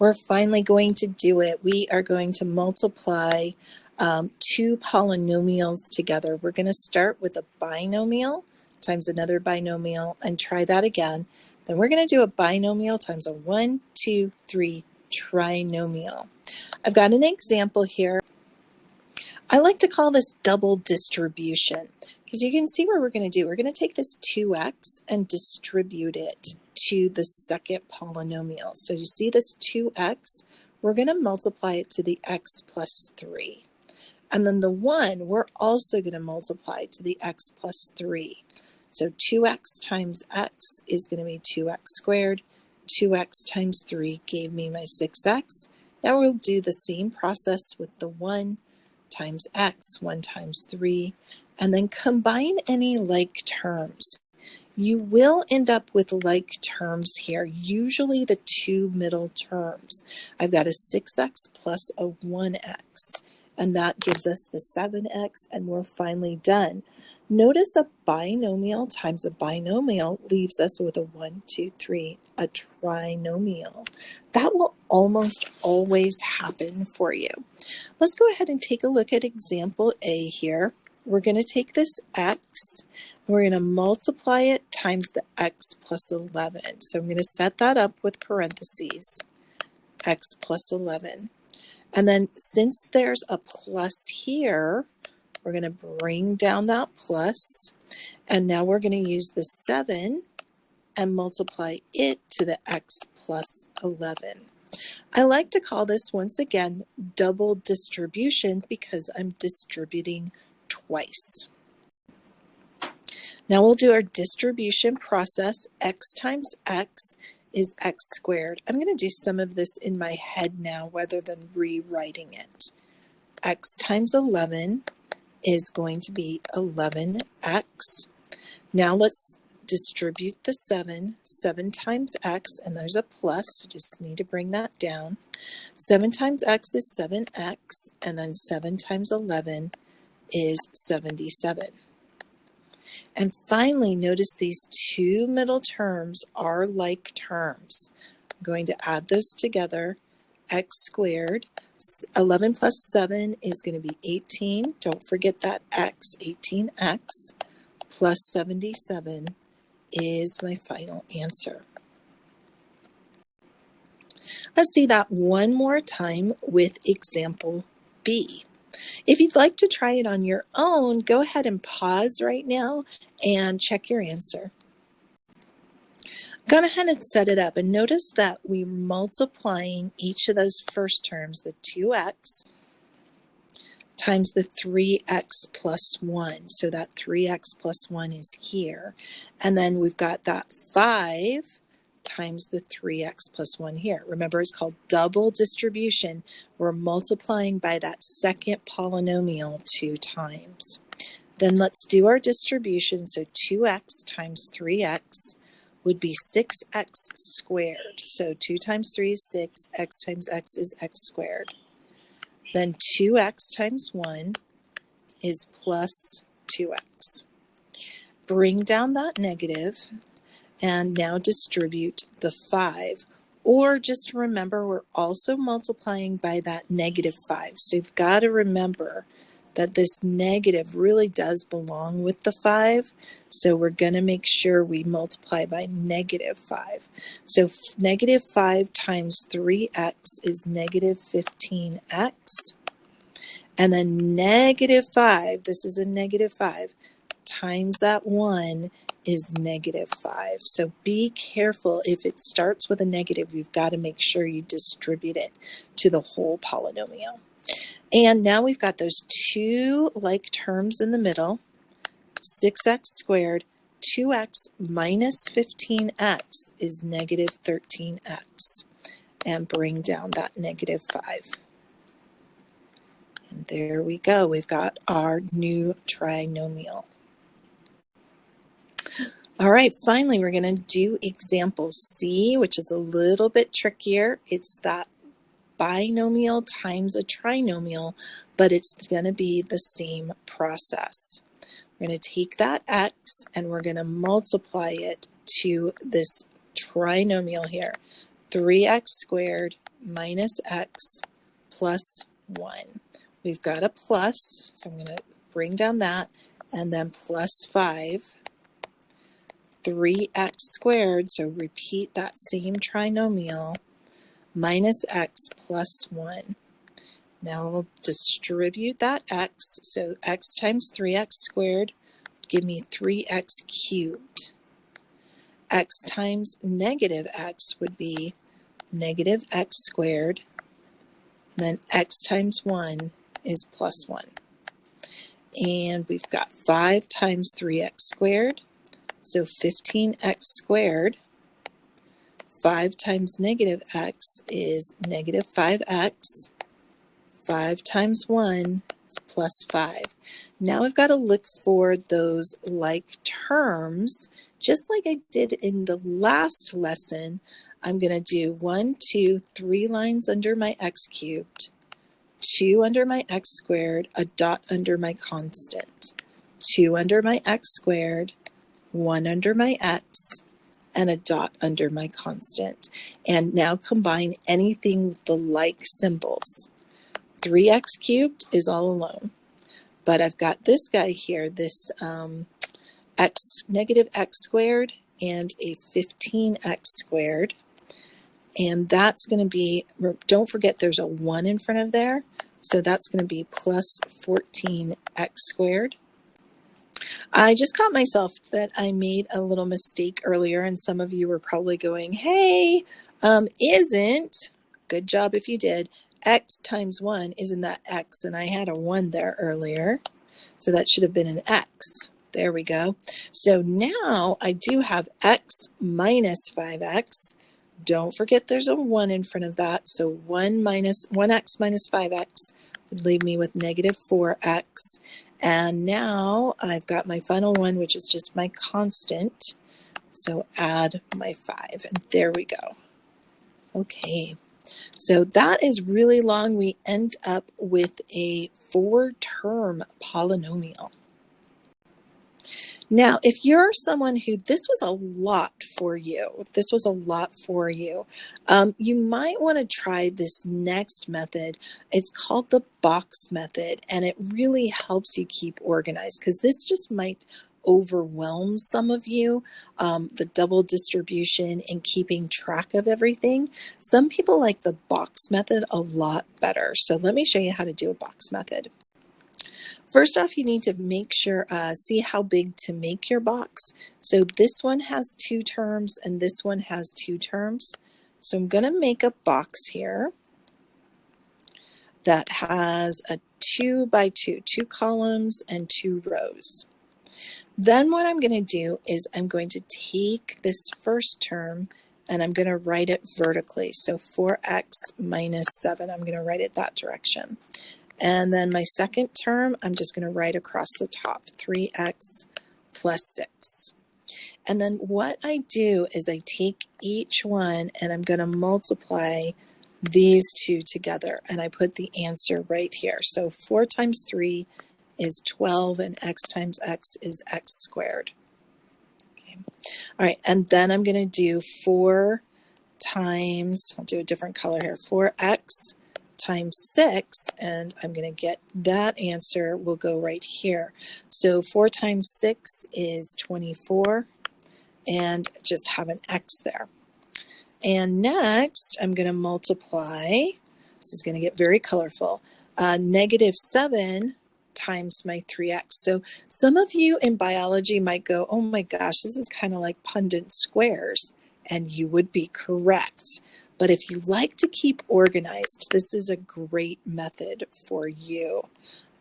We're finally going to do it. We are going to multiply two polynomials together. We're going to start with a binomial times another binomial and try that again. Then we're going to do a binomial times a 1, 2, 3 trinomial. I've got an example here. I like to call this double distribution because you can see what we're going to do. We're going to take this 2x and distribute it to the second polynomial. So you see this 2x, we're going to multiply it to the x plus 3. And then the 1, we're also going to multiply to the x plus 3. So 2x times x is going to be 2x squared. 2x times 3 gave me my 6x. Now we'll do the same process with the 1 times x, 1 times 3, and then combine any like terms. You will end up with like terms here, usually the two middle terms. I've got a 6x plus a 1x, and that gives us the 7x, and we're finally done. Notice a binomial times a binomial leaves us with a 1, 2, 3, a trinomial. That will almost always happen for you. Let's go ahead and take a look at example A here. We're going to take this x, and we're going to multiply it times the x plus 11. So I'm going to set that up with parentheses, x plus 11. And then since there's a plus here, we're going to bring down that plus, and now we're going to use the 7 and multiply it to the x plus 11. I like to call this, once again, double distribution because I'm distributing twice. Now we'll do our distribution process. X times x is x squared. I'm going to do some of this in my head now rather than rewriting it. X times 11 is going to be 11x. Now let's distribute the 7. 7 times x, and there's a plus, you just need to bring that down. 7 times x is 7x, and then 7 times 11 is 77. And finally, notice these two middle terms are like terms. I'm going to add those together. X squared, 11 plus 7 is going to be 18. Don't forget that x, 18x, plus 77 is my final answer. Let's see that one more time with example B. If you'd like to try it on your own, go ahead and pause right now and check your answer. Go ahead and set it up, and notice that we're multiplying each of those first terms, the 2x times the 3x plus 1. So that 3x plus 1 is here. And then we've got that 5 times the 3x plus 1 here. Remember, it's called double distribution. We're multiplying by that second polynomial 2 times. Then let's do our distribution. So 2x times 3x would be 6x squared. So 2 times 3 is 6, x times x is x squared. Then 2x times 1 is plus 2x. Bring down that negative and now distribute the 5. Or just remember, we're also multiplying by that negative 5. So you've got to remember that this negative really does belong with the 5. So we're going to make sure we multiply by negative 5. So negative 5 times 3x is negative 15x. And then negative 5, this is a negative 5, times that 1 is negative 5. So be careful. If it starts with a negative, you've got to make sure you distribute it to the whole polynomial. And now we've got those two like terms in the middle, 6x squared, 2x minus 15x is negative 13x. And bring down that negative 5. And there we go. We've got our new trinomial. All right, finally, we're going to do example C, which is a little bit trickier. It's that binomial times a trinomial, but it's going to be the same process. We're going to take that x and we're going to multiply it to this trinomial here. 3x squared minus x plus 1. We've got a plus, so I'm going to bring down that, and then plus 5, 3x squared, so repeat that same trinomial, minus x plus 1. Now we'll distribute that x, so x times 3x squared would give me 3x cubed. X times negative x would be negative x squared, then x times 1 is plus 1. And we've got 5 times 3x squared, so 15x squared. 5 times negative x is negative 5x. 5 times 1 is plus 5. Now I've got to look for those like terms. Just like I did in the last lesson, I'm going to do 1, 2, 3 lines under my x cubed, 2 under my x squared, a dot under my constant, 2 under my x squared, 1 under my x, and a dot under my constant. And now combine anything with the like symbols. 3x cubed is all alone, but I've got this guy here, this negative x squared and a 15x squared, and that's going to be, don't forget there's a 1 in front of there, so that's going to be plus 14x squared. I just caught myself that I made a little mistake earlier, and some of you were probably going, hey, isn't, good job if you did, x times 1, isn't that x? And I had a 1 there earlier, so that should have been an x. There we go. So now I do have x minus 5x. Don't forget there's a 1 in front of that, so 1x minus 5x would leave me with negative 4x. And now I've got my final one, which is just my constant. So add my 5, and there we go. Okay, so that is really long. We end up with a 4-term polynomial. Now, if you're someone who this was a lot for you, you might want to try this next method. It's called the box method, and it really helps you keep organized because this just might overwhelm some of you, the double distribution and keeping track of everything. Some people like the box method a lot better. So let me show you how to do a box method. First off, you need to make sure, see how big to make your box. So this one has 2 terms and this one has 2 terms. So I'm going to make a box here that has a 2 by 2, 2 columns and 2 rows. Then what I'm going to do is I'm going to take this first term and I'm going to write it vertically. So 4x minus 7, I'm going to write it that direction. And then my second term, I'm just going to write across the top, 3x plus 6. And then what I do is I take each one and I'm going to multiply these two together. And I put the answer right here. So 4 times 3 is 12, and x times x is x squared. Okay. All right, and then I'm going to do 4 times, I'll do a different color here, 4x times 6, and I'm going to get that answer will go right here. So 4 times 6 is 24, and just have an x there. And next, I'm going to multiply, this is going to get very colorful, negative 7 times my 3x. So some of you in biology might go, oh my gosh, this is kind of like Punnett squares, and you would be correct. But if you like to keep organized, this is a great method for you,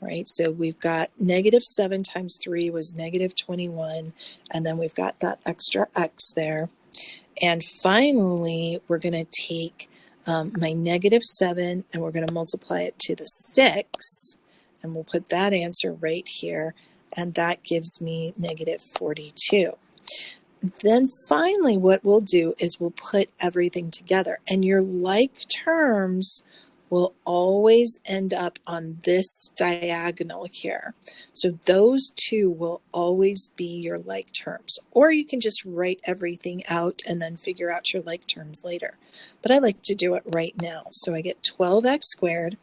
right? So we've got negative 7 times 3 was negative 21, and then we've got that extra x there. And finally, we're going to take my negative 7 and we're going to multiply it to the 6, and we'll put that answer right here, and that gives me negative 42. Then finally what we'll do is we'll put everything together, and your like terms will always end up on this diagonal here. So those two will always be your like terms. Or you can just write everything out and then figure out your like terms later. But I like to do it right now. So I get 12x squared.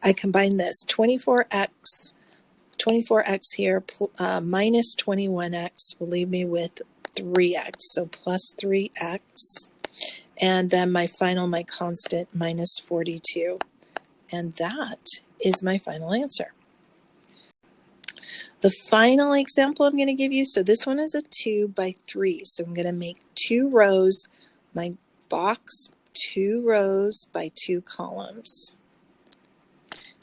I combine this 24x here minus 21x will leave me with 3x. So plus 3x. And then my constant, minus 42. And that is my final answer. The final example I'm going to give you, so this one is a 2 by 3. So I'm going to make 2 rows, my box 2 rows by 2 columns.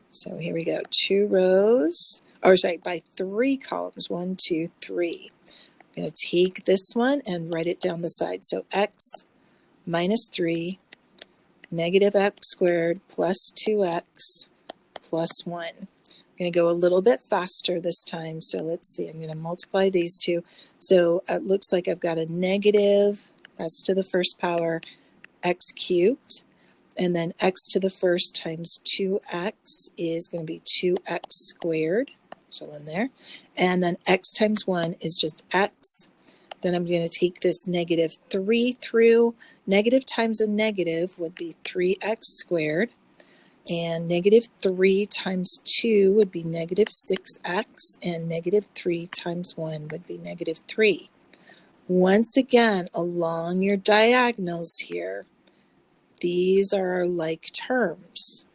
So here we go, 2 rows, or sorry, by 3 columns, 1, 2, 3. I'm going to take this one and write it down the side. So x minus 3, negative x squared plus 2x plus 1. I'm going to go a little bit faster this time. So let's see, I'm going to multiply these two. So it looks like I've got a negative, that's to the first power, x cubed. And then x to the first times 2x is going to be 2x squared. So in there. And then x times 1 is just x. Then I'm going to take this negative 3 through. Negative times a negative would be 3x squared. And negative 3 times 2 would be negative 6x. And negative 3 times 1 would be negative 3. Once again, along your diagonals here, these are our like terms.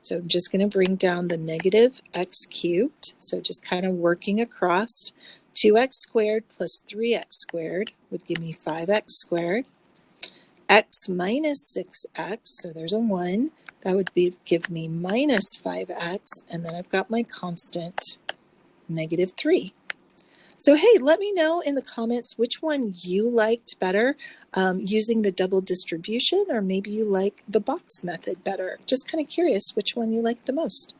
So I'm just going to bring down the negative x cubed. So just kind of working across. 2x squared plus 3x squared would give me 5x squared. X minus 6x, so there's a 1. That would give me minus 5x. And then I've got my constant, negative 3. So hey, let me know in the comments which one you liked better, using the double distribution, or maybe you like the box method better. Just kind of curious which one you like the most.